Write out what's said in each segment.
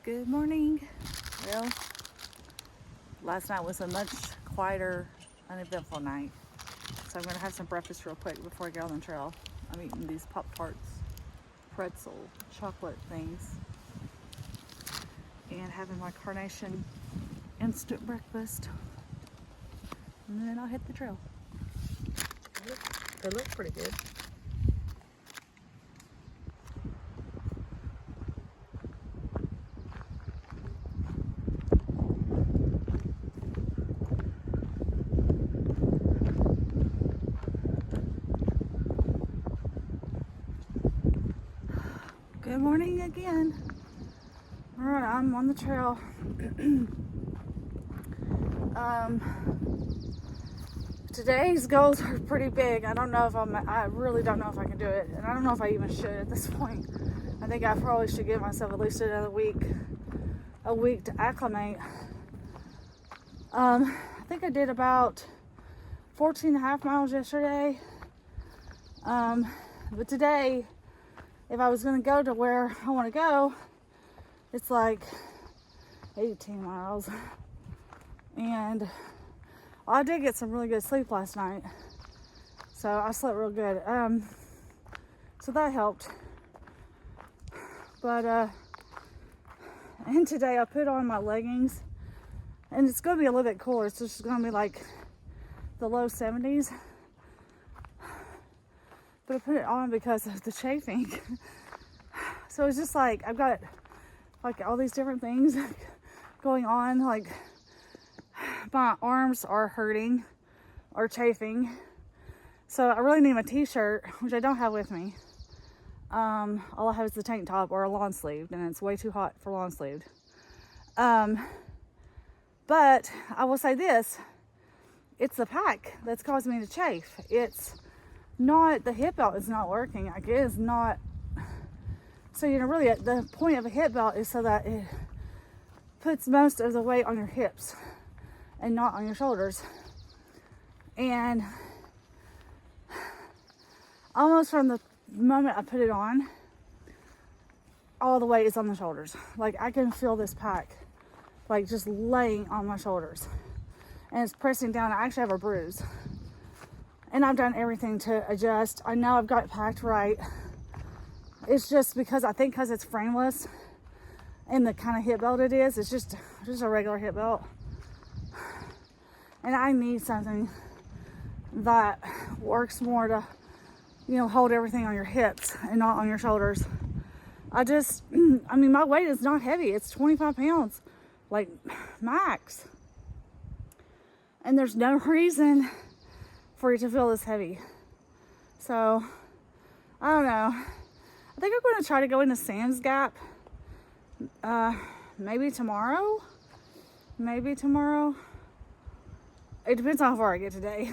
Good morning. Well, last night was a much quieter, uneventful night. So I'm going to have some breakfast real quick before I get on the trail. I'm eating these Pop-Tarts, pretzel, chocolate things, and having my carnation instant breakfast. And then I'll hit the trail. They look pretty good. Good morning again. All right, I'm on the trail. Today's goals are pretty big. I really don't know if I can do it. And I don't know if I even should at this point. I think I probably should give myself at least another week to acclimate. I think I did about 14 and a half miles yesterday. But today, if I was going to go to where I want to go, it's like 18 miles. And I did get some really good sleep last night. So I slept real good. So that helped. But, and today I put on my leggings. And it's going to be a little bit cooler. It's just going to be like the low 70s. But I put it on because of the chafing. So it's just like, I've got like all these different things going on. Like my arms are hurting or chafing. So I really need my t-shirt, which I don't have with me. All I have is the tank top or a long sleeved, and it's way too hot for long sleeved. But I will say this, it's the pack that's causing me to chafe. It's not, the hip belt is not working. Like, it is not. So, really the point of a hip belt is so that it puts most of the weight on your hips and not on your shoulders. And almost from the moment I put it on, all the weight is on the shoulders. Like, I can feel this pack like just laying on my shoulders, and it's pressing down. I actually have a bruise. And I've done everything to adjust. I know I've got it packed right. It's just because it's frameless and the kind of hip belt it is, it's just a regular hip belt. And I need something that works more to, hold everything on your hips and not on your shoulders. My weight is not heavy. It's 25 pounds, like max. And there's no reason for it to feel this heavy. So, I don't know. I think I'm going to try to go into Sam's Gap. Maybe tomorrow. It depends on how far I get today.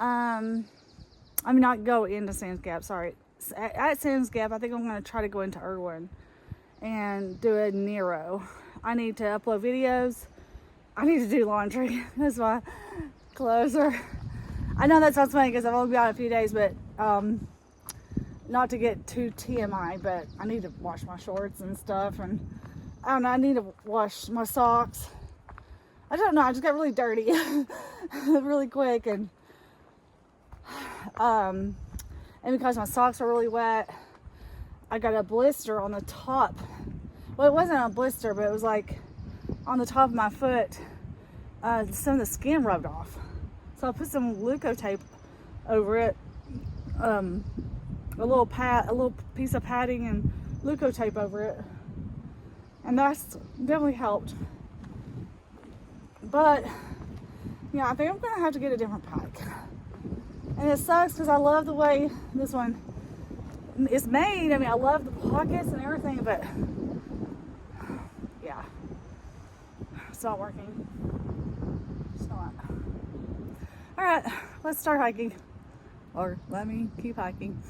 Not go into Sam's Gap, sorry. At Sam's Gap, I think I'm going to try to go into Irwin and do a Nero. I need to upload videos. I need to do laundry. That's my clothes are. I know that sounds funny because I've only been out a few days, but not to get too TMI, but I need to wash my shorts and stuff, and I don't know, I need to wash my socks. I don't know, I just got really dirty really quick, and because my socks are really wet, I got a blister on the top. Well, it wasn't a blister, but it was like on the top of my foot. Some of the skin rubbed off. So I put some Leuko tape over it, a little piece of padding and Leuko tape over it, and that's definitely helped. But yeah, I think I'm gonna have to get a different pack, and it sucks because I love the way this one is made. I love the pockets and everything, but yeah, it's not working. It's not. All right, let's start hiking, or let me keep hiking.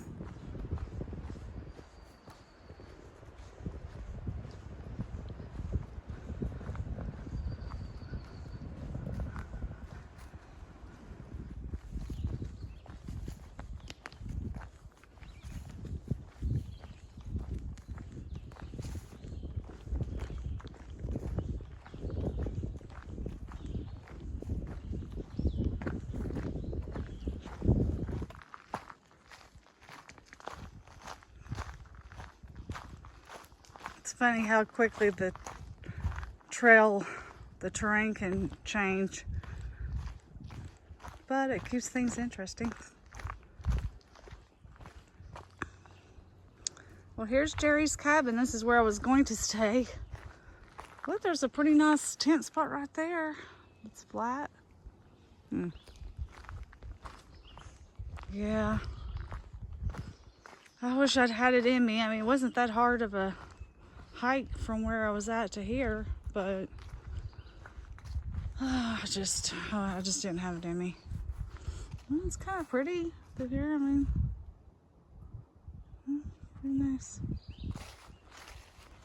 funny how quickly the terrain can change, but it keeps things interesting. Well, here's Jerry's cabin. This is where I was going to stay. Look, there's a pretty nice tent spot right there. It's flat. Yeah. I wish I'd had it in me. I mean, it wasn't that hard of a hike from where I was at to here, but I just didn't have it in me. Well, it's kind of pretty through here. I mean, pretty nice.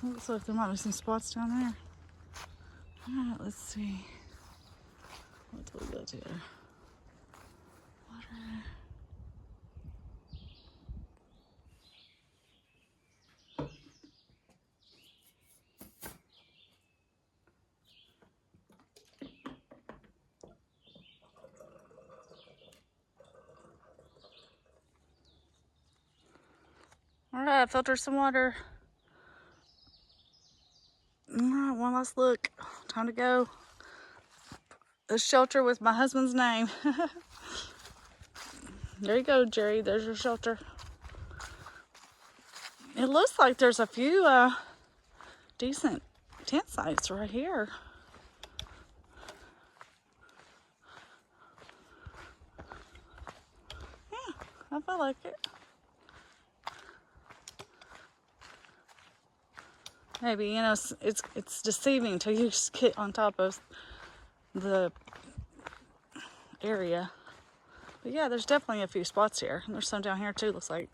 Looks like there might be some spots down there. All right, let's see. What do we got here? Water. All right, filter some water. All right, one last look. Time to go. A shelter with my husband's name. There you go, Jerry. There's your shelter. It looks like there's a few decent tent sites right here. Yeah, I feel like it. Maybe, you know, it's deceiving until you just get on top of the area. But yeah, there's definitely a few spots here. And there's some down here too, looks like.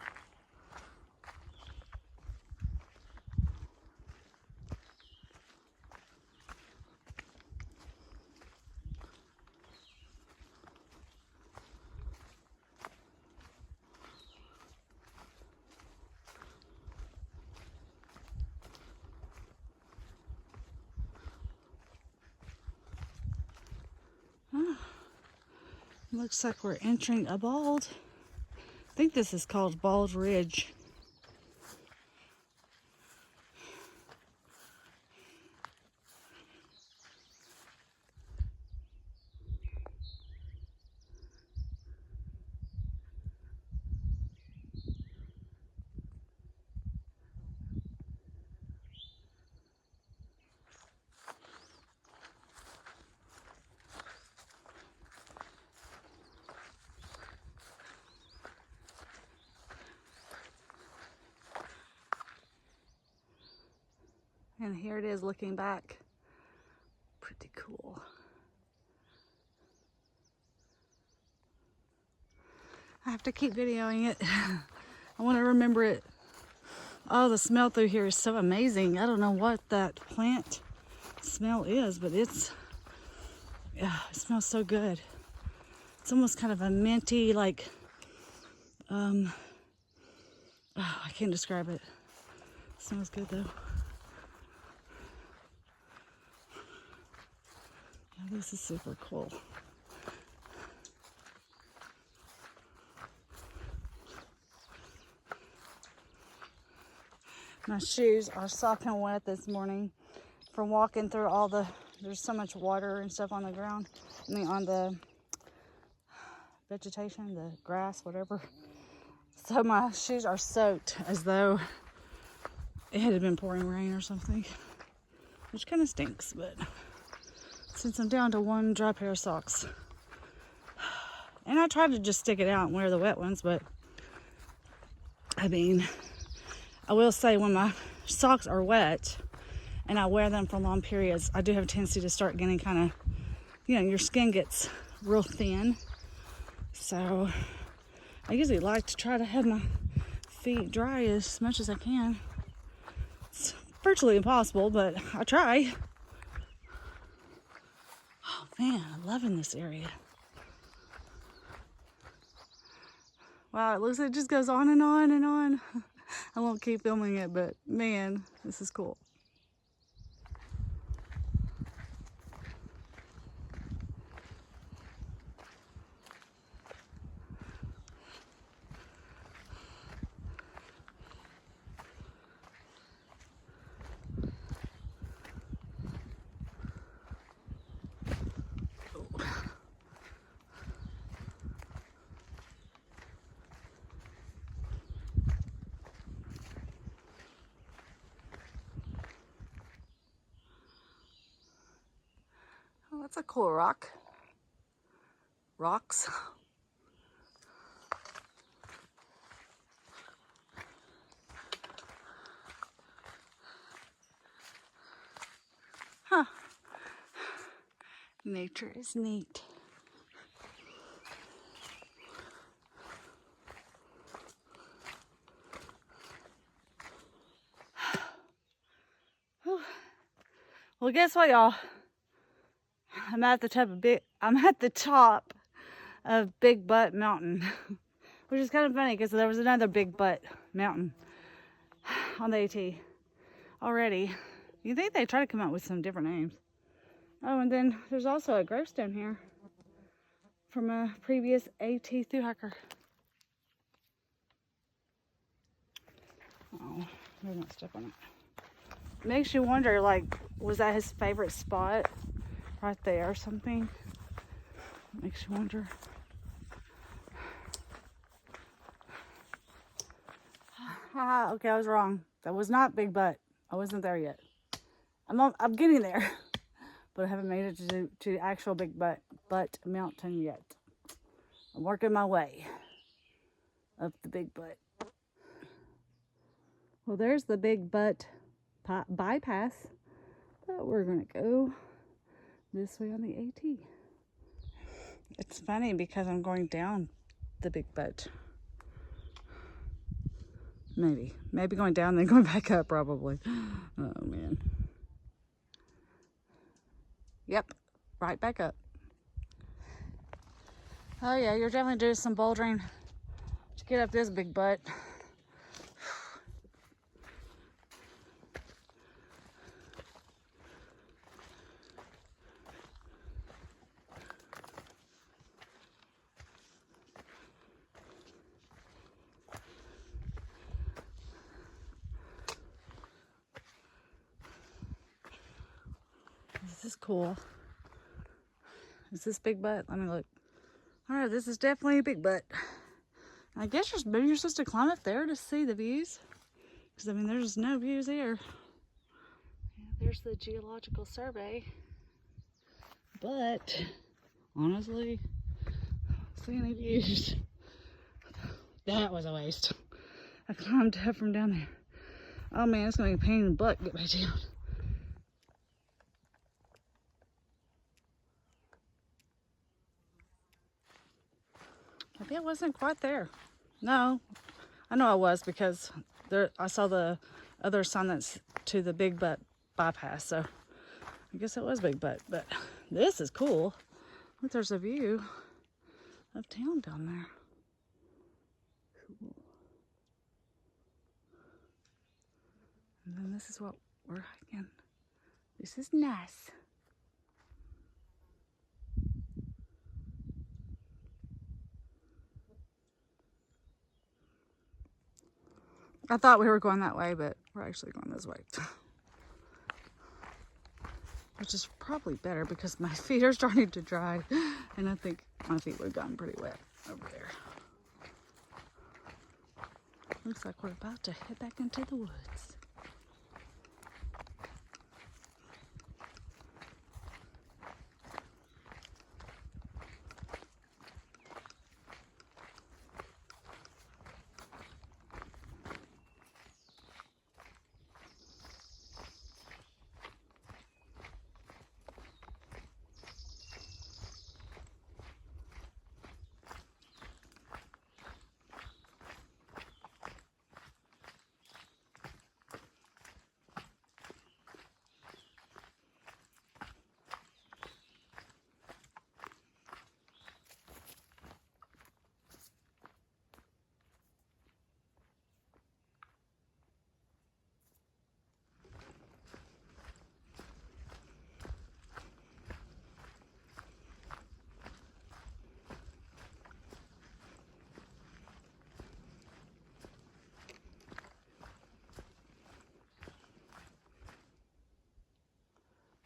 Looks like we're entering a bald. I think this is called Bald Ridge. And here it is looking back. Pretty cool. I have to keep videoing it. I want to remember it. Oh, the smell through here is so amazing. I don't know what that plant smell is, but yeah, it smells so good. It's almost kind of a minty, like, oh, I can't describe it. It smells good though. Yeah, this is super cool. My shoes are sopping wet this morning from walking through there's so much water and stuff on the ground. I mean, on the vegetation, the grass, whatever. So my shoes are soaked as though it had been pouring rain or something, which kind of stinks, but since I'm down to one dry pair of socks. And I tried to just stick it out and wear the wet ones, but I mean, I will say when my socks are wet and I wear them for long periods, I do have a tendency to start getting kind of, you know, your skin gets real thin. So I usually like to try to have my feet dry as much as I can. It's virtually impossible, but I try. Oh man, I'm loving this area. Wow, it looks like it just goes on and on and on. I won't keep filming it, but man, this is cool. That's a cool rock. Rocks. Huh. Nature is neat. Well, guess what, y'all? I'm at the top of Big Butt Mountain, which is kind of funny because there was another Big Butt Mountain on the AT already. You think they try to come up with some different names? Oh, and then there's also a gravestone here from a previous AT thru hiker. Oh, there's not step on it. Makes you wonder, like, was that his favorite spot right there or something? Makes you wonder. Okay, I was wrong. That was not Big Butt. I wasn't there yet. I'm getting there, but I haven't made it to actual Big Butt Mountain yet. I'm working my way up the Big Butt. Well, there's the Big Butt bypass, but we're gonna go this way on the AT. It's funny because I'm going down the Big Butt. Maybe going down then going back up probably. Oh man. Yep, right back up. Oh yeah, you're definitely doing some bouldering to get up this Big Butt. This is cool. Is this Big Butt? Let me look. All right, this is definitely a Big Butt. I guess maybe you're supposed to climb up there to see the views. Because, I mean, there's no views here. Yeah, there's the Geological Survey. But, honestly, I don't see any views. That was a waste. I climbed up from down there. Oh man, it's going to be a pain in the butt to get back down. Maybe I wasn't quite there. No, I know I was because I saw the other sign that's to the Big Butt bypass, so I guess it was Big Butt. But this is cool. Look, there's a view of town down there. Cool. And then this is what we're hiking. This is nice. I thought we were going that way, but we're actually going this way. Which is probably better because my feet are starting to dry and I think my feet would have gotten pretty wet over there. Looks like we're about to head back into the woods.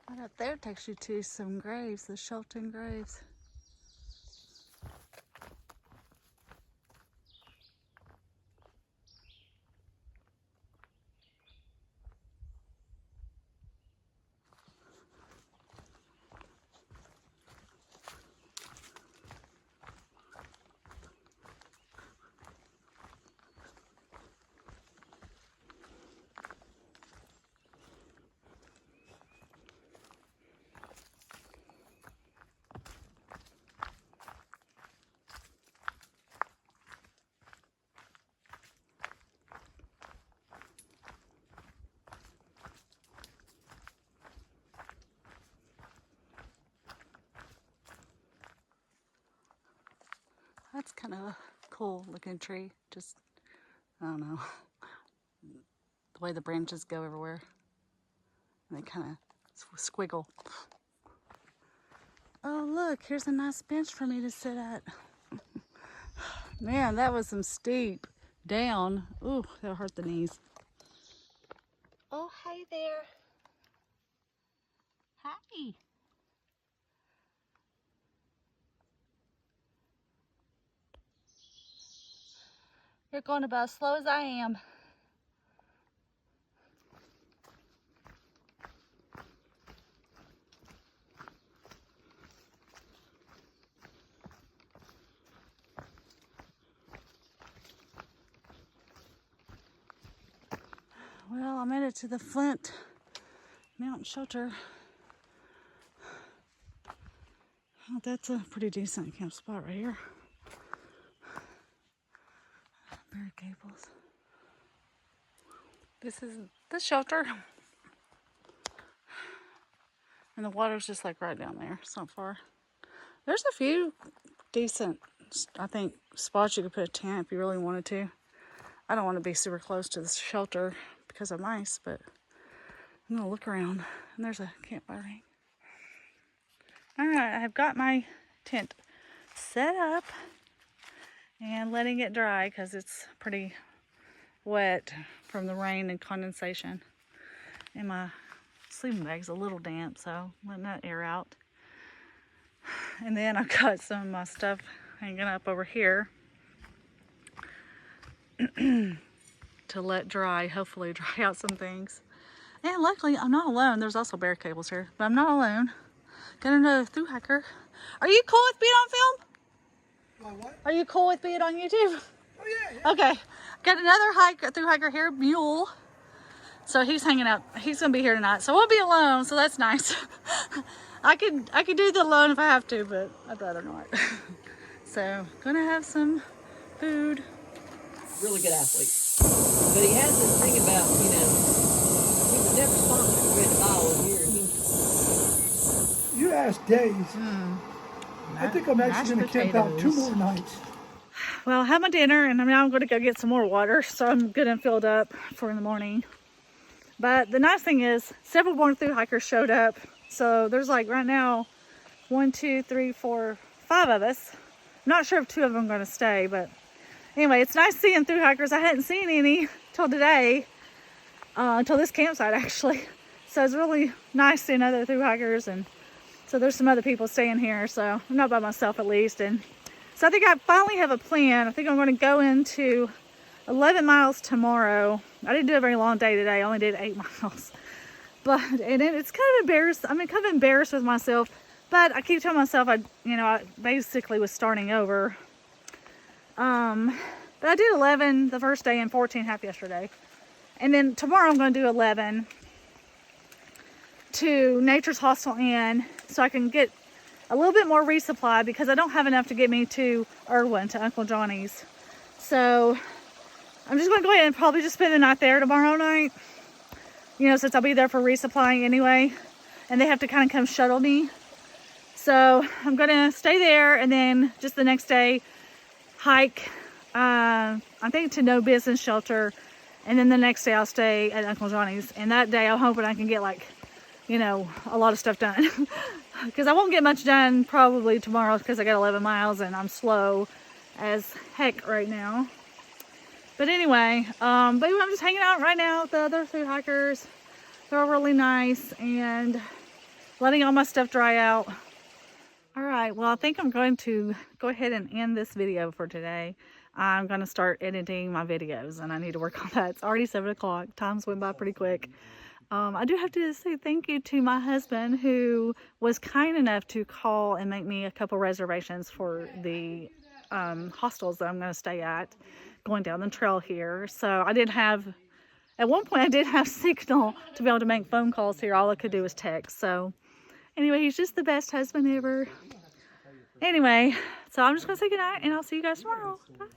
Right up there takes you to some graves, the Shelton graves. That's kind of a cool looking tree. Just, I don't know, the way the branches go everywhere. And they kind of squiggle. Oh look, here's a nice bench for me to sit at. Man, that was some steep down. Ooh, that'll hurt the knees. Oh, hey there. Hi. You're going about as slow as I am. Well, I made it to the Flint Mountain Shelter. Oh, that's a pretty decent camp spot right here. Bare cables. This is the shelter. And the water's just like right down there. It's not far. There's a few decent, I think, spots you could put a tent if you really wanted to. I don't want to be super close to the shelter because of mice, but I'm going to look around. And there's a campfire ring. Alright, I've got my tent set up and letting it dry because it's pretty wet from the rain and condensation. And my sleeping bag's a little damp, so letting that air out. And then I've got some of my stuff hanging up over here to let dry, hopefully dry out some things. And luckily, I'm not alone. There's also bear cables here, but I'm not alone. Got another thru hiker. Are you cool with being on film? What? Are you cool with being on YouTube? Oh yeah. Okay. Got another thru hiker here, Mule. So he's hanging out. He's gonna be here tonight. So we'll be alone. So that's nice. I could do the alone if I have to, but I'd rather not. So gonna have some food. Really good athlete, but he has this thing about, you know, he was never sponsored to Red Ball here. You asked days. I think I'm actually going to camp out 2 more nights. Well, I had my dinner and now I'm going to go get some more water, so I'm good and filled up for in the morning. But the nice thing is, several more thru hikers showed up. So there's like right now 1, 2, 3, 4, 5 of us. I'm not sure if 2 of them are going to stay, but anyway, it's nice seeing thru hikers. I hadn't seen any till today, until this campsite actually. So it's really nice seeing other thru hikers, and so there's some other people staying here. So I'm not by myself at least. And so I think I finally have a plan. I think I'm going to go into 11 miles tomorrow. I didn't do a very long day today. I only did 8 miles. But it's kind of embarrassed. I mean, kind of embarrassed with myself. But I keep telling myself I basically was starting over. But I did 11 the first day and 14 half yesterday. And then tomorrow I'm going to do 11 to Nature's Hostel Inn so I can get a little bit more resupply because I don't have enough to get me to Irwin, to Uncle Johnny's. So I'm just going to go ahead and probably just spend the night there tomorrow night. You know, since I'll be there for resupplying anyway. And they have to kind of come shuttle me. So I'm going to stay there and then just the next day hike, I think to No Business Shelter. And then the next day I'll stay at Uncle Johnny's. And that day I'm hoping I can get like, you know, a lot of stuff done. Because I won't get much done probably tomorrow because I got 11 miles and I'm slow as heck right now. But anyway, I'm just hanging out right now with the other thru hikers. They're all really nice and letting all my stuff dry out. All right, well, I think I'm going to go ahead and end this video for today. I'm going to start editing my videos and I need to work on that. It's already 7 o'clock. Time's went by pretty quick. I do have to say thank you to my husband who was kind enough to call and make me a couple reservations for the hostels that I'm going to stay at going down the trail here. So I did have, at one point I did have signal to be able to make phone calls here. All I could do was text. So anyway, he's just the best husband ever. Anyway, so I'm just going to say goodnight and I'll see you guys tomorrow. Bye.